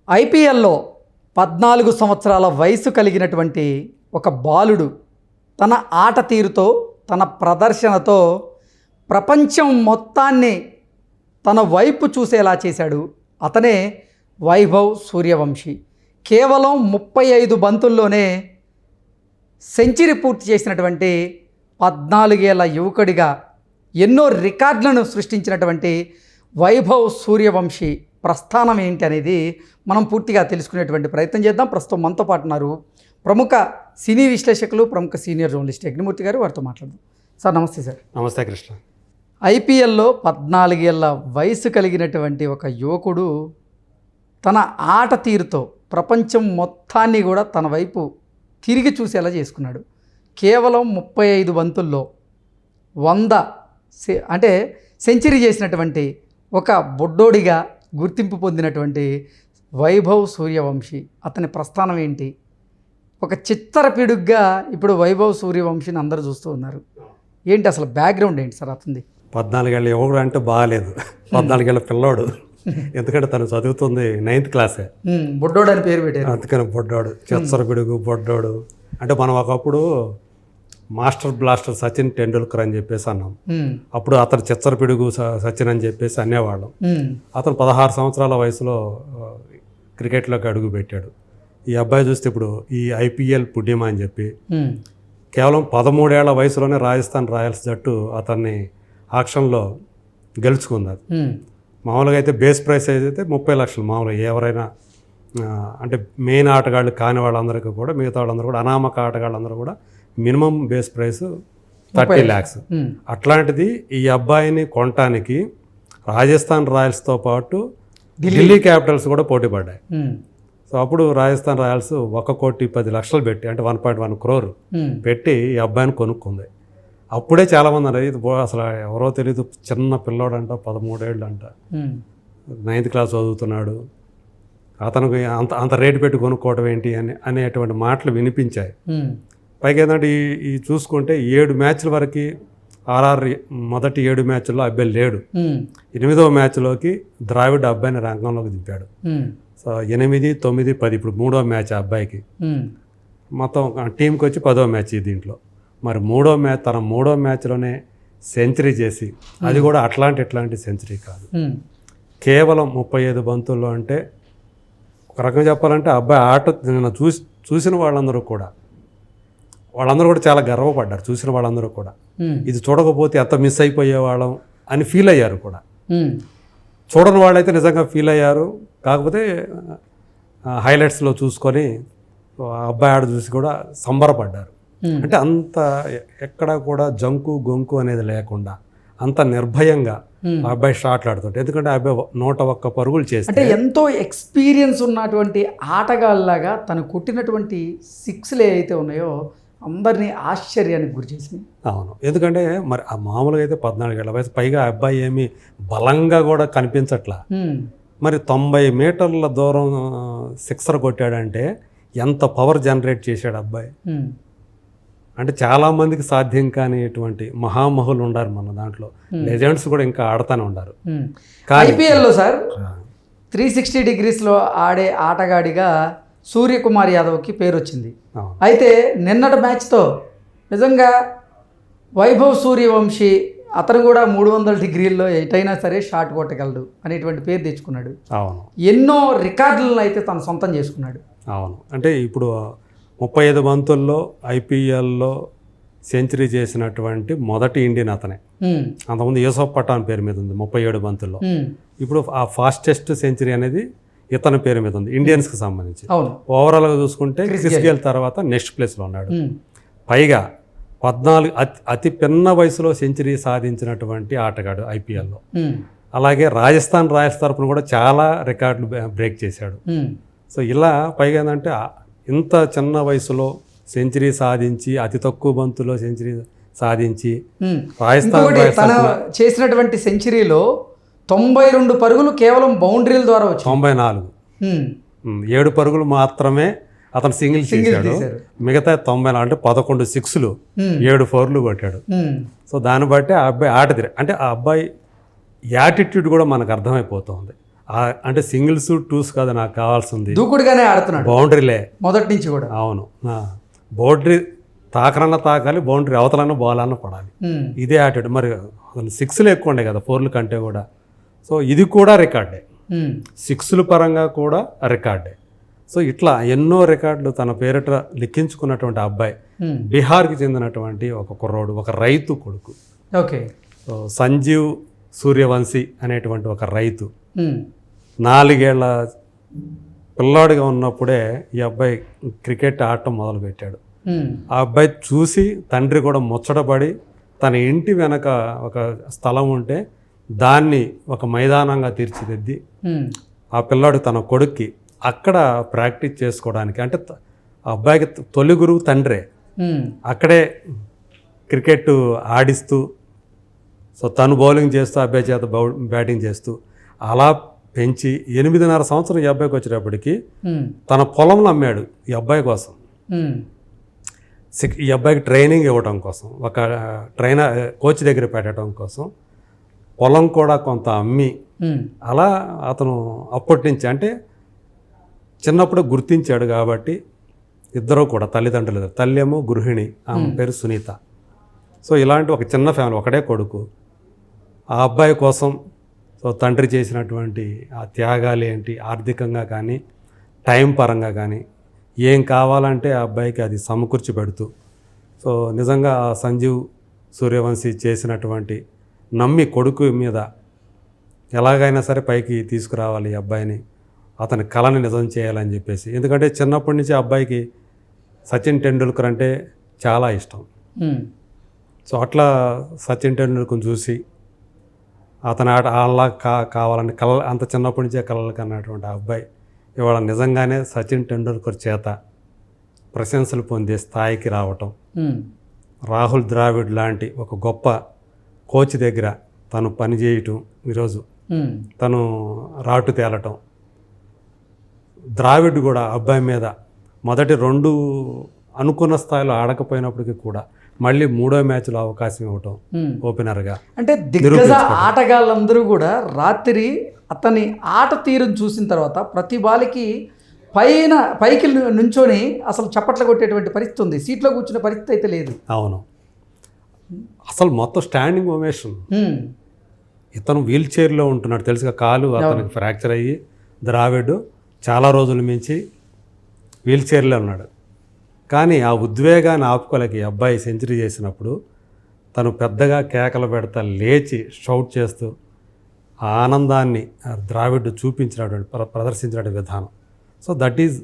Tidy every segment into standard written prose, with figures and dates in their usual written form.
ఐపీఎల్లో 14 సంవత్సరాల వయసు కలిగినటువంటి ఒక బాలుడు తన ఆట తీరుతో తన ప్రదర్శనతో ప్రపంచం మొత్తాన్ని తన వైపు చూసేలా చేశాడు. అతనే వైభవ్ సూర్యవంశీ. కేవలం 35 బంతుల్లోనే సెంచరీ పూర్తి చేసినటువంటి 14 ఏళ్ల యువకుడిగా ఎన్నో రికార్డులను సృష్టించినటువంటి వైభవ్ సూర్యవంశీ ప్రస్థానం ఏంటి అనేది మనం పూర్తిగా తెలుసుకునేటువంటి ప్రయత్నం చేద్దాం. ప్రస్తుతం మనతో పాటు ఉన్నారు ప్రముఖ సినీ విశ్లేషకులు, ప్రముఖ సీనియర్ జర్నలిస్ట్ యజ్ఞమూర్తి గారు. వారితో మాట్లాడదాం. సార్ నమస్తే. సార్ నమస్తే కృష్ణ. ఐపీఎల్లో 14 ఏళ్ల వయసు కలిగినటువంటి ఒక యువకుడు తన ఆట తీరుతో ప్రపంచం మొత్తాన్ని కూడా తన వైపు తిరిగి చూసేలా చేసుకున్నాడు. కేవలం 35 బంతుల్లో 100 అంటే సెంచరీ చేసినటువంటి ఒక బొడ్డోడిగా గుర్తింపు పొందినటువంటి వైభవ్ సూర్యవంశీ అతని ప్రస్థానం ఏంటి? ఒక చిత్తరపిడుగ్గా ఇప్పుడు వైభవ్ సూర్యవంశీని అందరూ చూస్తూ ఉన్నారు. ఏంటి అసలు బ్యాక్గ్రౌండ్ ఏంటి సార్ అతనిది? 14 ఏళ్ళ యువకుడు అంటే బాగాలేదు, 14 ఏళ్ళ పిల్లోడు. ఎందుకంటే తను చదువుతుంది 9th క్లాసే. బొడ్డోడు అని పేరు పెట్టారు, అందుకని బొడ్డోడు, చిత్తరపిడుగు బొడ్డోడు. అంటే మనం ఒకప్పుడు మాస్టర్ బ్లాస్టర్ సచిన్ టెండూల్కర్ అని చెప్పేసి అన్నాం. అప్పుడు అతను చిత్తరపిడుగు సచిన్ అని చెప్పేసి అనేవాళ్ళం. అతను 16 సంవత్సరాల వయసులో క్రికెట్లోకి అడుగు పెట్టాడు. ఈ అబ్బాయి చూస్తే ఇప్పుడు ఈ ఐపీఎల్ పుణ్యమా అని చెప్పి కేవలం 13 ఏళ్ల వయసులోనే రాజస్థాన్ రాయల్స్ జట్టు అతన్ని ఆక్షన్లో గెలుచుకుంది. మామూలుగా అయితే బేస్ ప్రైస్ అయితే 30 లక్షలు. మామూలుగా ఎవరైనా అంటే మెయిన్ ఆటగాళ్ళు కాని వాళ్ళందరికీ కూడా, మిగతా వాళ్ళందరూ కూడా, అనామక ఆటగాళ్ళందరూ కూడా మినిమం బేస్ ప్రైస్ 30 lakhs. అట్లాంటిది ఈ అబ్బాయిని కొనటానికి రాజస్థాన్ రాయల్స్తో పాటు ఢిల్లీ క్యాపిటల్స్ కూడా పోటీ పడ్డాయి. సో అప్పుడు రాజస్థాన్ రాయల్స్ 1,10,00,000 పెట్టి, అంటే 1.1 crore పెట్టి ఈ అబ్బాయిని కొనుక్కుంది. అప్పుడే చాలామంది అన్నారు ఇది అసలు ఎవరో తెలియదు, చిన్న పిల్లోడంట, 13 ఏళ్ళు అంట, 9th క్లాస్ చదువుతున్నాడు, అతనికి అంత రేటు పెట్టి కొనుక్కోవడం ఏంటి అనేటువంటి మాటలు వినిపించాయి. పైగా ఏంటంటే ఈ చూసుకుంటే 7 మ్యాచ్ల వరకు ఆర్ఆర్ మొదటి 7 మ్యాచ్ల్లో అబ్బాయి లేడు. 8వ మ్యాచ్లోకి ద్రావిడ్ అబ్బాయిని రంగంలోకి దింపాడు. సో 8, 9, 10 ఇప్పుడు 3వ మ్యాచ్ ఆ అబ్బాయికి. మొత్తం టీంకి వచ్చి 10వ మ్యాచ్ దీంట్లో. మరి 3వ మ్యాచ్లోనే సెంచరీ చేసి, అది కూడా ఇట్లాంటి సెంచరీ కాదు, కేవలం 35 బంతుల్లో. అంటే ఒక రకంగా చెప్పాలంటే అబ్బాయి ఆట నిన్న చూసిన వాళ్ళందరూ కూడా చాలా గర్వపడ్డారు. చూసిన వాళ్ళందరూ కూడా ఇది చూడకపోతే ఎంత మిస్ అయిపోయేవాళ్ళం అని ఫీల్ అయ్యారు కూడా. చూడని వాళ్ళైతే నిజంగా ఫీల్ అయ్యారు. కాకపోతే హైలైట్స్లో చూసుకొని అబ్బాయి ఆడ చూసి కూడా సంబరపడ్డారు. అంటే అంత ఎక్కడ కూడా జంకు గొంకు అనేది లేకుండా అంత నిర్భయంగా ఆ అబ్బాయి షాట్లు ఆడుతుంటే, ఎందుకంటే ఆ అబ్బాయి 101 పరుగులు చేసి, అంటే ఎంతో ఎక్స్పీరియన్స్ ఉన్నటువంటి ఆటగాళ్ళలాగా తను కొట్టినటువంటి 6లు ఏవైతే ఉన్నాయో అందరినీ ఆశ్చర్యానికి గురి చేసింది. అవును, ఎందుకంటే మరి ఆ మామూలుగా అయితే 14 ఏళ్ల వయసు, పైగా ఆ అబ్బాయి ఏమి బలంగా కూడా కనిపించట్లా. మరి 90 మీటర్ల దూరం సిక్సర్ కొట్టాడంటే ఎంత పవర్ జనరేట్ చేశాడు అబ్బాయి. అంటే చాలామందికి సాధ్యం కానిటువంటి మహామహులు ఉన్నారు మన దాంట్లో, లెజెండ్స్ కూడా ఇంకా ఆడుతూనే ఉన్నారు. ఐపీఎల్లో సార్ 360 degreesలో ఆడే ఆటగాడిగా సూర్యకుమార్ యాదవ్కి పేరు వచ్చింది. అయితే నిన్నటి మ్యాచ్తో నిజంగా వైభవ్ సూర్యవంశీ అతను కూడా 300 degreesలో ఎటైనా సరే షాట్ కొట్టగలడు అనేటువంటి పేరు తెచ్చుకున్నాడు. అవును, ఎన్నో రికార్డులను అయితే తను సొంతం చేసుకున్నాడు. అవును, అంటే ఇప్పుడు 35 బంతుల్లో ఐపీఎల్లో సెంచరీ చేసినటువంటి మొదటి ఇండియన్ అతనే. అంతకుముందు యూసఫ్ పఠాన్ పేరు మీద ఉంది 37 బంతుల్లో. ఇప్పుడు ఆ ఫాస్టెస్ట్ సెంచరీ అనేది ఇతని పేరు మీద ఉంది ఇండియన్స్కి సంబంధించి. ఓవరాల్గా చూసుకుంటే క్రిస్ గేల్ తర్వాత నెక్స్ట్ ప్లేస్లో ఉన్నాడు. పైగా 14 అతి పిన్న వయసులో సెంచరీ సాధించినటువంటి ఆటగాడు ఐపీఎల్లో. అలాగే రాజస్థాన్ రాయల్స్ తరఫున కూడా చాలా రికార్డులు బ్రేక్ చేశాడు. సో ఇలా పైగా ఏంటంటే ఇంత చిన్న వయసులో సెంచరీ సాధించి, అతి తక్కువ బంతులో సెంచరీ సాధించి, రాజస్థాన్ చేసినటువంటి సెంచరీలో 92 పరుగులు కేవలం బౌండరీల ద్వారా వచ్చాయి. 94, 7 పరుగులు మాత్రమే అతను సింగిల్ చేశాడు. మిగతా 94 అంటే 11 6లు, 7 4లు కొట్టాడు. సో దాన్ని బట్టి ఆ అబ్బాయి ఆట తీరు, అంటే ఆ అబ్బాయి యాటిట్యూడ్ కూడా మనకు అర్థమైపోతుంది. అంటే సింగిల్స్ టూస్ కాదు నాకు కావాల్సింది, దూకుడుగానే ఆడుతున్నాడు బౌండరీలే మొదటి నుంచి కూడా. అవును, బౌండరీ తాకరన్నా తాకాలి, బౌండరీ అవతలన్నా బాల్ అన్న పడాలి, ఇదే యాటిట్యూడ్. మరి అసలు 6లు ఎక్కువ ఉండే కదా 4ల కంటే కూడా. సో ఇది కూడా రికార్డే, 6ల పరంగా కూడా రికార్డే. సో ఇట్లా ఎన్నో రికార్డులు తన పేరిట లిఖించుకున్నటువంటి అబ్బాయి, బీహార్కి చెందినటువంటి ఒక కుర్రోడు, ఒక రైతు కొడుకు. ఓకే. సో సంజీవ్ సూర్యవంశీ అనేటువంటి ఒక రైతు 4 ఏళ్ల పిల్లాడిగా ఉన్నప్పుడే ఈ అబ్బాయి క్రికెట్ ఆడటం మొదలుపెట్టాడు. ఆ అబ్బాయి చూసి తండ్రి కూడా ముచ్చటపడి తన ఇంటి వెనక ఒక స్థలం ఉంటే దాన్ని ఒక మైదానంగా తీర్చిదిద్ది ఆ పిల్లాడు తన కొడుక్కి అక్కడ ప్రాక్టీస్ చేసుకోవడానికి, అంటే ఆ అబ్బాయికి తొలి గురువు తండ్రే, అక్కడే క్రికెట్ ఆడిస్తూ, సో తను బౌలింగ్ చేస్తూ అబ్బాయి చేత బ్యాటింగ్ చేస్తూ అలా పెంచి 8.5 సంవత్సరం ఈ అబ్బాయికి వచ్చేటప్పటికి తన పొలంలో అమ్మాడు ఈ అబ్బాయి కోసం. ఈ అబ్బాయికి ట్రైనింగ్ ఇవ్వడం కోసం, ఒక కోచ్ దగ్గర పెట్టడం కోసం పొలం కూడా కొంత అమ్మి, అలా అతను అప్పటి నుంచి అంటే చిన్నప్పుడు గుర్తించాడు కాబట్టి ఇద్దరు కూడా తల్లిదండ్రులు, తల్లి ఏమో గృహిణి, ఆమె పేరు సునీత. సో ఇలాంటి ఒక చిన్న ఫ్యామిలీ, ఒకడే కొడుకు. ఆ అబ్బాయి కోసం సో తండ్రి చేసినటువంటి ఆ త్యాగాలు ఏంటి, ఆర్థికంగా కానీ టైం పరంగా కానీ ఏం కావాలంటే ఆ అబ్బాయికి అది సమకూర్చి పెడుతూ, సో నిజంగా సంజీవ్ సూర్యవంశీ చేసినటువంటి నమ్మి కొడుకు మీద ఎలాగైనా సరే పైకి తీసుకురావాలి ఈ అబ్బాయిని, అతని కళని నిజం చేయాలని చెప్పేసి. ఎందుకంటే చిన్నప్పటి నుంచి ఆ అబ్బాయికి సచిన్ టెండూల్కర్ అంటే చాలా ఇష్టం. సో అట్లా సచిన్ టెండూల్కర్ని చూసి అతని ఆట అలా కావాలని అంత చిన్నప్పటి నుంచే కళలు కన్నటువంటి ఆ అబ్బాయి ఇవాళ నిజంగానే సచిన్ టెండూల్కర్ చేత ప్రశంసలు పొందే స్థాయికి రావటం, రాహుల్ ద్రావిడ్ లాంటి ఒక గొప్ప కోచ్ దగ్గర తను పనిచేయటం, ఈరోజు తను రాటు తేలటం, ద్రావిడ్ కూడా అబ్బాయి మీద మొదటి 2 అనుకున్న స్థాయిలో ఆడకపోయినప్పటికీ కూడా మళ్ళీ 3వ మ్యాచ్లో అవకాశం ఇవ్వటం ఓపెనర్గా. అంటే దిగ్గజ ఆటగాళ్ళందరూ కూడా రాత్రి అతని ఆట తీరును చూసిన తర్వాత ప్రతి బాలికి పైకి నుంచొని అసలు చప్పట్లు కొట్టేటువంటి పరిస్థితి ఉంది, సీట్లో కూర్చునే పరిస్థితి అయితే లేదు. అవును, అసలు మొత్తం స్టాండింగ్ ఓవేషన్. ఇతను వీల్ చైర్లో ఉంటున్నాడు, తెలుసుగా, కాలు అతనికి ఫ్రాక్చర్ అయ్యి ద్రావిడ్ చాలా రోజుల మించి వీల్ చైర్లో ఉన్నాడు. కానీ ఆ ఉద్వేగాన్ని ఆపుకోలేక ఈ అబ్బాయి సెంచరీ చేసినప్పుడు తను పెద్దగా కేకలు పెడతా లేచి షౌట్ చేస్తూ ఆ ఆనందాన్ని ద్రావిడ్ చూపించినటువంటి ప్రదర్శించినటువంటి విధానం. So that is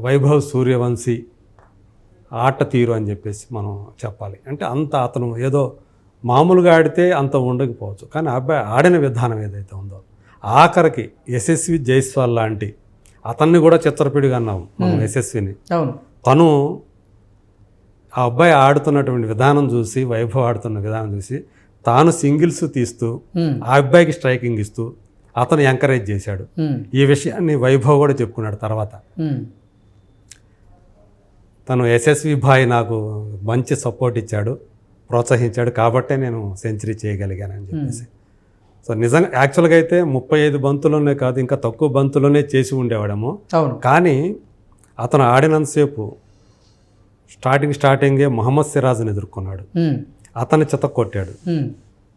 Vaibhav Suryavanshi ఆట తీరు అని చెప్పేసి మనం చెప్పాలి. అంటే అంత అతను ఏదో మామూలుగా ఆడితే అంత ఉండకపోవచ్చు, కానీ అబ్బాయి ఆడిన విధానం ఏదైతే ఉందో ఆఖరికి యశస్వి జైస్వాల్ లాంటి అతన్ని కూడా చిచ్చరపిడిగా అన్నాం మనం యశస్విని. తను ఆ అబ్బాయి ఆడుతున్నటువంటి విధానం చూసి, వైభవ్ ఆడుతున్న విధానం చూసి తాను సింగిల్స్ తీస్తూ ఆ అబ్బాయికి స్ట్రైకింగ్ ఇస్తూ అతను ఎంకరేజ్ చేశాడు. ఈ విషయాన్ని వైభవ్ కూడా చెప్పుకున్నాడు తర్వాత. తను యశస్వి భాయ్ నాకు మంచి సపోర్ట్ ఇచ్చాడు, ప్రోత్సహించాడు, కాబట్టే నేను సెంచరీ చేయగలిగానని చెప్పేసి. సో నిజంగా యాక్చువల్గా అయితే 35 బంతుల్లోనే కాదు, ఇంకా తక్కువ బంతుల్లోనే చేసి ఉండేవాడేమో. కానీ అతను ఆడినంతసేపు స్టార్టింగే మొహమ్మద్ సిరాజ్ని ఎదుర్కొన్నాడు, అతన్ని చితక్ కొట్టాడు.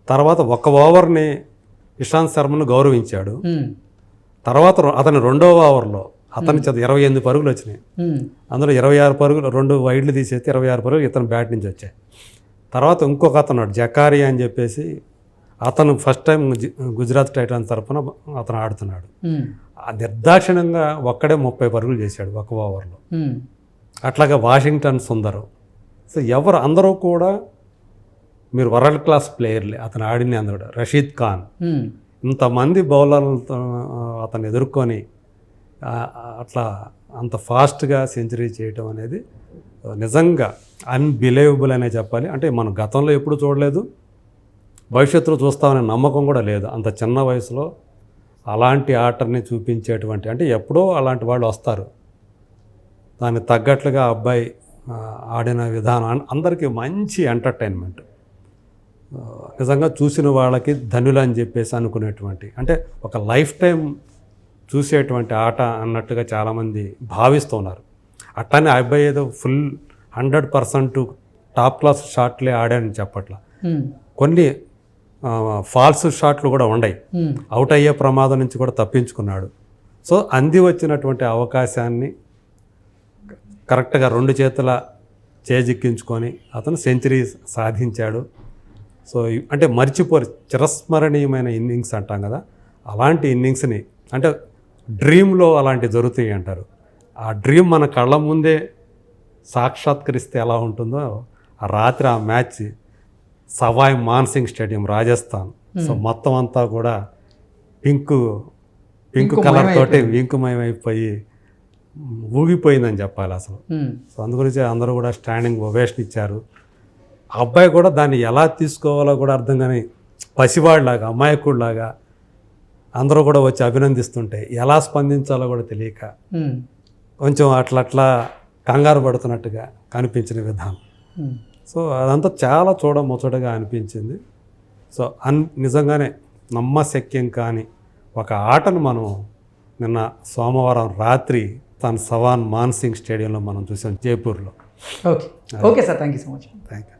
తర్వాత 1 ఓవర్ని ఇషాంత్ శర్మను గౌరవించాడు. తర్వాత అతని 2వ ఓవర్లో అతని చేత 28 పరుగులు వచ్చినాయి. అందులో 26 పరుగులు, 2 వైడ్లు తీసేస్తే 26 పరుగులు ఇతను బ్యాట్ నుంచి వచ్చాయి. తర్వాత ఇంకొక అతను జకారియా అని చెప్పేసి, అతను ఫస్ట్ టైం గుజరాత్ టైటాన్స్ తరఫున అతను ఆడుతున్నాడు. నిర్దాక్షిణ్యంగా ఒక్కడే 30 పరుగులు చేశాడు 1 ఓవర్లో. అట్లాగే వాషింగ్టన్ సుందర్. సో అందరూ కూడా మీరు వరల్డ్ క్లాస్ ప్లేయర్లే అతను ఆడిన అందరూ. రషీద్ ఖాన్, ఇంతమంది బౌలర్లతో అతను ఎదుర్కొని అట్లా అంత ఫాస్ట్గా సెంచరీ చేయటం అనేది నిజంగా అన్బిలీవబుల్ అనే చెప్పాలి. అంటే మనం గతంలో ఎప్పుడు చూడలేదు, భవిష్యత్తులో చూస్తామనే నమ్మకం కూడా లేదు. అంత చిన్న వయసులో అలాంటి ఆటని చూపించేటువంటి, అంటే ఎప్పుడో అలాంటి వాళ్ళు వస్తారు, దానికి తగ్గట్లుగా అబ్బాయి ఆడిన విధానం అందరికీ మంచి ఎంటర్టైన్మెంట్. నిజంగా చూసిన వాళ్ళకి ధన్యులు అని చెప్పేసి అనుకునేటువంటి, అంటే ఒక లైఫ్ టైం చూసేటువంటి ఆట అన్నట్టుగా చాలామంది భావిస్తున్నారు. అట్లానే ఆ అబ్బాయి ఏదో ఫుల్ 100% టాప్ క్లాస్ షాట్లే ఆడాడని చెప్పట్లా. కొన్ని ఫాల్స్ షాట్లు కూడా ఉన్నాయి. అవుట్ అయ్యే ప్రమాదం నుంచి కూడా తప్పించుకున్నాడు. సో అంది వచ్చినటువంటి అవకాశాన్ని కరెక్ట్గా 2 చేతుల చేజిక్కించుకొని అతను సెంచరీ సాధించాడు. సో అంటే మర్చిపోరు, చిరస్మరణీయమైన ఇన్నింగ్స్ అంటాం కదా, అలాంటి ఇన్నింగ్స్ని, అంటే డ్రీమ్లో అలాంటివి జరుగుతాయి అంటారు. ఆ డ్రీమ్ మన కళ్ళ ముందే సాక్షాత్కరిస్తే ఎలా ఉంటుందో, ఆ రాత్రి ఆ match Savoy Man Singh stadium, Rajasthan. So మొత్తం అంతా కూడా పింక్ కలర్ తోటి వింకుమయమైపోయి ఊగిపోయిందని చెప్పాలి అసలు. సో అందుగురించి అందరూ కూడా స్టాండింగ్ ఓవేషన్ ఇచ్చారు. ఆ అబ్బాయి కూడా దాన్ని ఎలా తీసుకోవాలో కూడా అర్థం కాని పసివాడిలాగా, అమాయకుడిలాగా అందరూ కూడా వచ్చి అభినందిస్తుంటే ఎలా స్పందించాలో కూడా తెలియక కొంచెం అట్లా కంగారు పడుతున్నట్టుగా కనిపించిన విధానం. సో అదంతా చాలా చూడముచ్చటగా అనిపించింది. సో నిజంగానే నమ్మశక్యం కాని ఒక ఆటను మనం నిన్న సోమవారం రాత్రి సవాయ్ మాన్సింగ్ స్టేడియంలో మనం చూసాం, జైపూర్లో. Okay sir, thank you so much. Thank you.